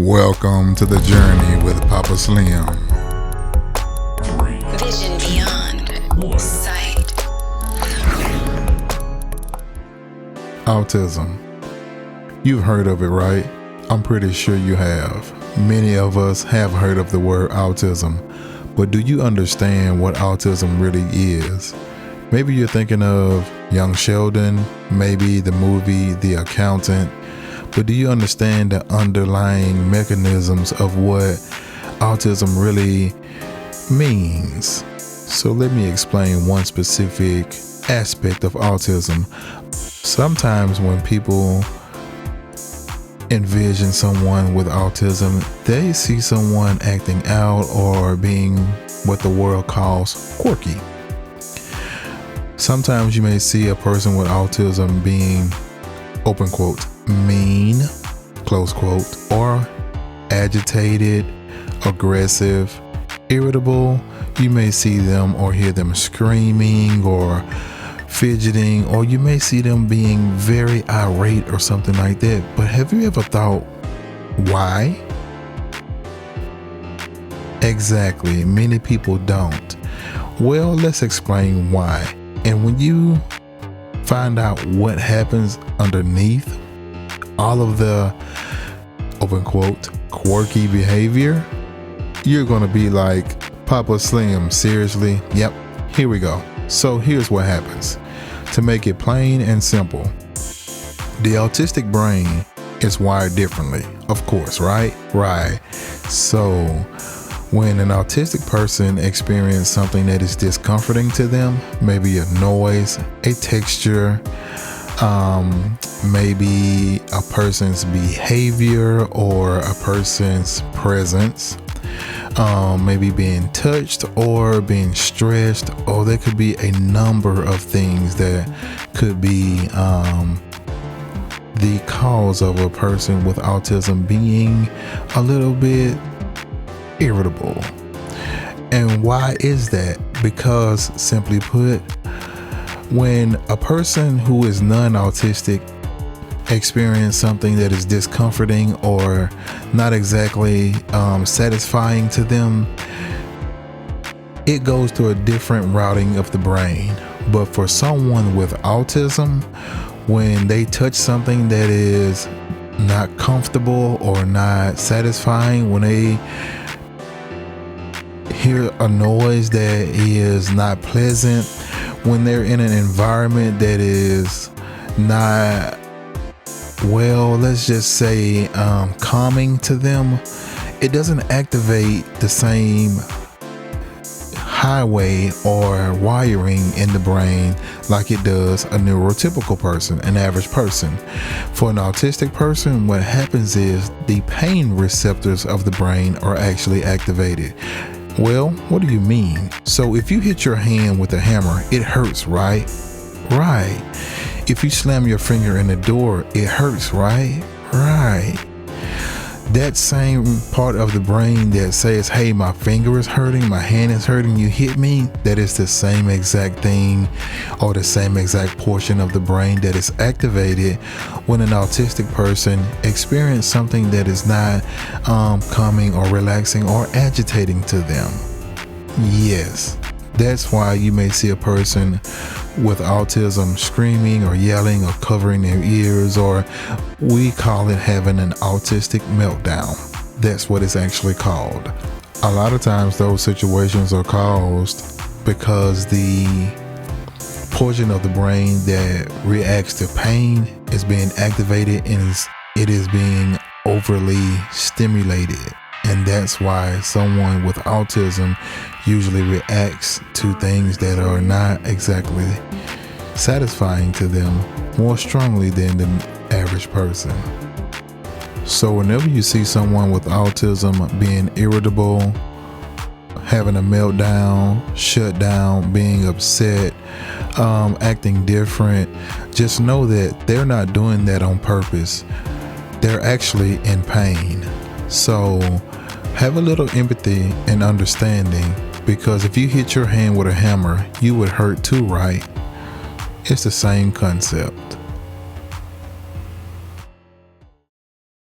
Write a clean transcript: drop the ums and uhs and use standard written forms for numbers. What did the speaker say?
Welcome to the journey with Papaslim. Vision beyond sight. Autism. You've heard of it, right? I'm pretty sure you have. Many of us have heard of the word autism, but do you understand what autism really is? Maybe you're thinking of Young Sheldon, maybe the movie The Accountant, but do you understand the underlying mechanisms of what autism really means? So let me explain one specific aspect of autism. Sometimes when people envision someone with autism, they see someone acting out or being what the world calls quirky. Sometimes you may see a person with autism being, open quote, mean, close quote, or agitated, aggressive, irritable. You may see them or hear them screaming or fidgeting, or you may see them being very irate or something like that. But have you ever thought, why? Exactly, many people don't. Well, let's explain why. And when you find out what happens underneath all of the, open quote, quirky behavior, you're going to be like, Papaslim, seriously? Yep, here we go. So here's what happens. To make it plain and simple, the autistic brain is wired differently, of course, right? Right. So when an autistic person experiences something that is discomforting to them, maybe a noise, a texture, maybe a person's behavior or a person's presence, maybe being touched or being stressed, or there could be a number of things that could be the cause of a person with autism being a little bit irritable. And why is that? Because, simply put, when a person who is non-autistic experience something that is discomforting or not exactly satisfying to them, it goes to a different routing of the brain. But for someone with autism, when they touch something that is not comfortable or not satisfying, when they hear a noise that is not pleasant, when they're in an environment that is not, well, let's just say calming to them, it doesn't activate the same highway or wiring in the brain like it does a neurotypical person, an average person. For an autistic person, what happens is the pain receptors of the brain are actually activated. Well, what do you mean? So if you hit your hand with a hammer, it hurts, right? Right. If you slam your finger in the door, it hurts, right? Right. That same part of the brain that says, hey, my finger is hurting, my hand is hurting, you hit me, that is the same exact thing or the same exact portion of the brain that is activated when an autistic person experiences something that is not calming or relaxing or agitating to them. Yes. That's why you may see a person with autism screaming or yelling or covering their ears, or we call it having an autistic meltdown. That's what it's actually called. A lot of times those situations are caused because the portion of the brain that reacts to pain is being activated and it is being overly stimulated. And that's why someone with autism usually reacts to things that are not exactly satisfying to them more strongly than the average person. So whenever you see someone with autism being irritable, having a meltdown, shut down, being upset, acting different, just know that they're not doing that on purpose. They're actually in pain. So have a little empathy and understanding, because if you hit your hand with a hammer, you would hurt too, right? It's the same concept.